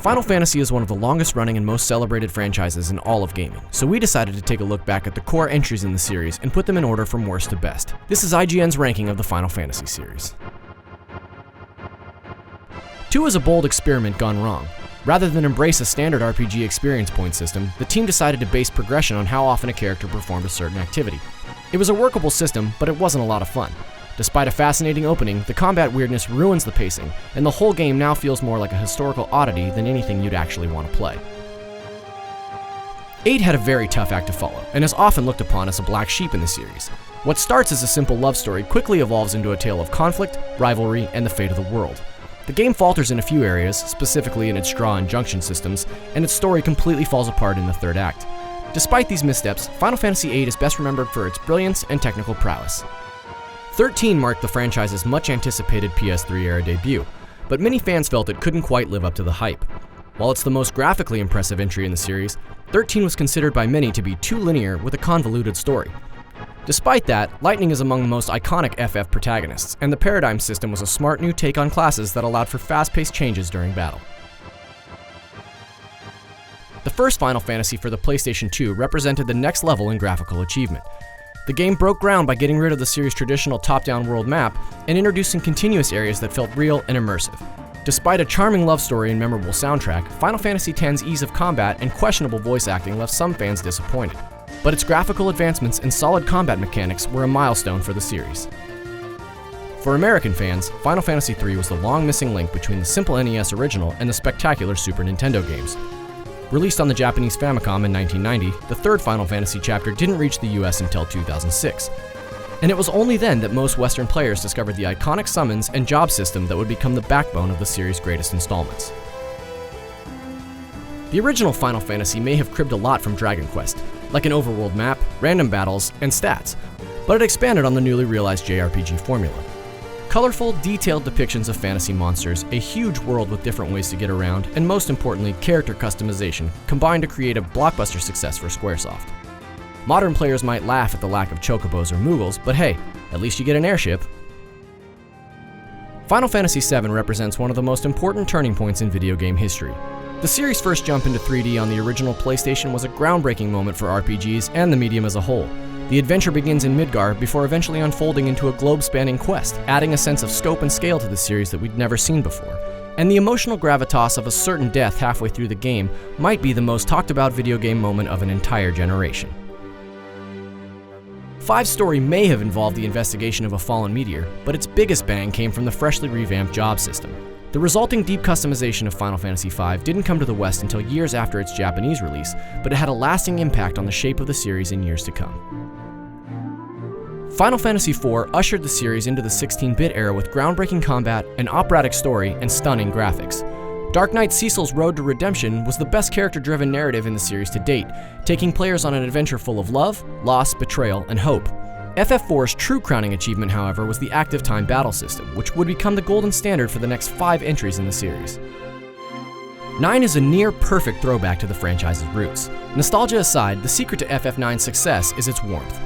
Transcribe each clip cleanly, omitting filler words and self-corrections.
Final Fantasy is one of the longest running and most celebrated franchises in all of gaming, so we decided to take a look back at the core entries in the series and put them in order from worst to best. This is IGN's ranking of the Final Fantasy series. 2 is a bold experiment gone wrong. Rather than embrace a standard RPG experience point system, the team decided to base progression on how often a character performed a certain activity. It was a workable system, but it wasn't a lot of fun. Despite a fascinating opening, the combat weirdness ruins the pacing, and the whole game now feels more like a historical oddity than anything you'd actually want to play. 8 had a very tough act to follow, and is often looked upon as a black sheep in the series. What starts as a simple love story quickly evolves into a tale of conflict, rivalry, and the fate of the world. The game falters in a few areas, specifically in its draw and junction systems, and its story completely falls apart in the third act. Despite these missteps, Final Fantasy VIII is best remembered for its brilliance and technical prowess. 13 marked the franchise's much-anticipated PS3-era debut, but many fans felt it couldn't quite live up to the hype. While it's the most graphically impressive entry in the series, 13 was considered by many to be too linear with a convoluted story. Despite that, Lightning is among the most iconic FF protagonists, and the Paradigm system was a smart new take on classes that allowed for fast-paced changes during battle. The first Final Fantasy for the PlayStation 2 represented the next level in graphical achievement. The game broke ground by getting rid of the series' traditional top-down world map and introducing continuous areas that felt real and immersive. Despite a charming love story and memorable soundtrack, Final Fantasy X's ease of combat and questionable voice acting left some fans disappointed. But its graphical advancements and solid combat mechanics were a milestone for the series. For American fans, Final Fantasy III was the long-missing link between the simple NES original and the spectacular Super Nintendo games. Released on the Japanese Famicom in 1990, the third Final Fantasy chapter didn't reach the US until 2006. And it was only then that most Western players discovered the iconic summons and job system that would become the backbone of the series' greatest installments. The original Final Fantasy may have cribbed a lot from Dragon Quest, like an overworld map, random battles, and stats, but it expanded on the newly realized JRPG formula. Colorful, detailed depictions of fantasy monsters, a huge world with different ways to get around, and most importantly, character customization, combined to create a blockbuster success for Squaresoft. Modern players might laugh at the lack of chocobos or Moogles, but hey, at least you get an airship. Final Fantasy VII represents one of the most important turning points in video game history. The series' first jump into 3D on the original PlayStation was a groundbreaking moment for RPGs and the medium as a whole. The adventure begins in Midgar before eventually unfolding into a globe-spanning quest, adding a sense of scope and scale to the series that we'd never seen before. And the emotional gravitas of a certain death halfway through the game might be the most talked about video game moment of an entire generation. 5's story may have involved the investigation of a fallen meteor, but its biggest bang came from the freshly revamped job system. The resulting deep customization of Final Fantasy V didn't come to the West until years after its Japanese release, but it had a lasting impact on the shape of the series in years to come. Final Fantasy IV ushered the series into the 16-bit era with groundbreaking combat, an operatic story, and stunning graphics. Dark Knight Cecil's Road to Redemption was the best character-driven narrative in the series to date, taking players on an adventure full of love, loss, betrayal, and hope. FF4's true crowning achievement, however, was the active time battle system, which would become the golden standard for the next 5 entries in the series. 9 is a near-perfect throwback to the franchise's roots. Nostalgia aside, the secret to FF9's success is its warmth.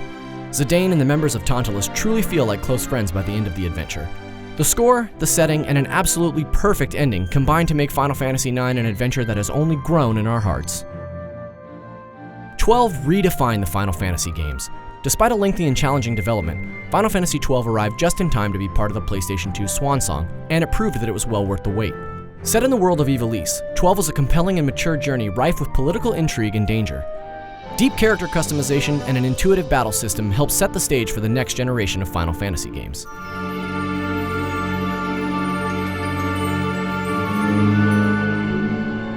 Zidane and the members of Tantalus truly feel like close friends by the end of the adventure. The score, the setting, and an absolutely perfect ending combine to make Final Fantasy IX an adventure that has only grown in our hearts. 12 redefined the Final Fantasy games. Despite a lengthy and challenging development, Final Fantasy XII arrived just in time to be part of the PlayStation 2's swan song, and it proved that it was well worth the wait. Set in the world of Ivalice, 12 was a compelling and mature journey rife with political intrigue and danger. Deep character customization and an intuitive battle system helped set the stage for the next generation of Final Fantasy games.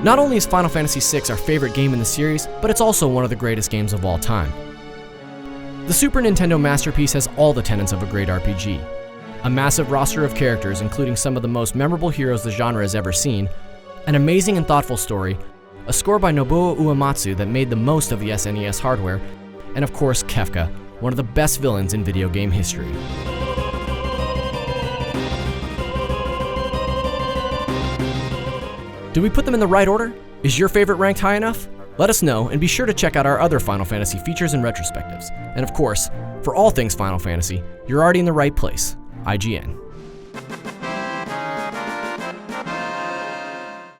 Not only is Final Fantasy VI our favorite game in the series, but it's also one of the greatest games of all time. The Super Nintendo masterpiece has all the tenets of a great RPG. A massive roster of characters, including some of the most memorable heroes the genre has ever seen, an amazing and thoughtful story, a score by Nobuo Uematsu that made the most of the SNES hardware, and of course Kefka, one of the best villains in video game history. Did we put them in the right order? Is your favorite ranked high enough? Let us know, and be sure to check out our other Final Fantasy features and retrospectives. And of course, for all things Final Fantasy, you're already in the right place, IGN.